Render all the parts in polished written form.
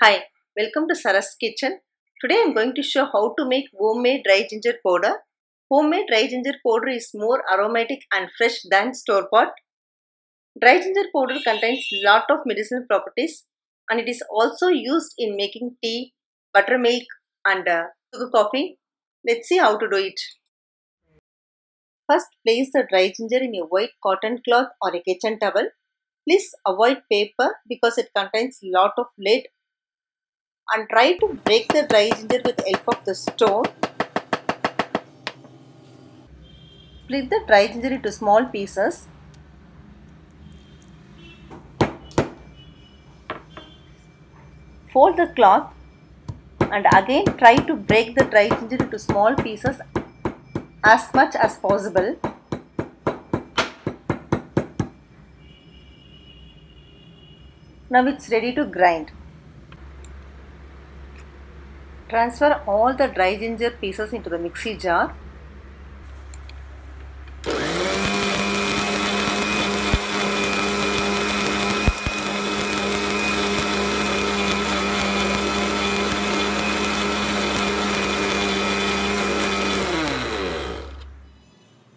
Hi, welcome to Sara's Kitchen. Today I am going to show how to make homemade dry ginger powder. Homemade dry ginger powder is more aromatic and fresh than store-bought. Dry ginger powder contains lot of medicinal properties and it is also used in making tea, buttermilk and sugar coffee. Let's see how to do it. First, place the dry ginger in a white cotton cloth or a kitchen towel. Please avoid paper because it contains lot of lead, and try to break the dry ginger with the help of the stone. Split the dry ginger into small pieces. Fold the cloth and again try to break the dry ginger into small pieces as much as possible. Now it's ready to grind. Transfer all the dry ginger pieces into the mixie jar.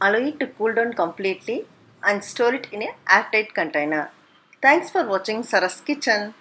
Allow it to cool down completely and store it in an airtight container. Thanks for watching Sara's Kitchen.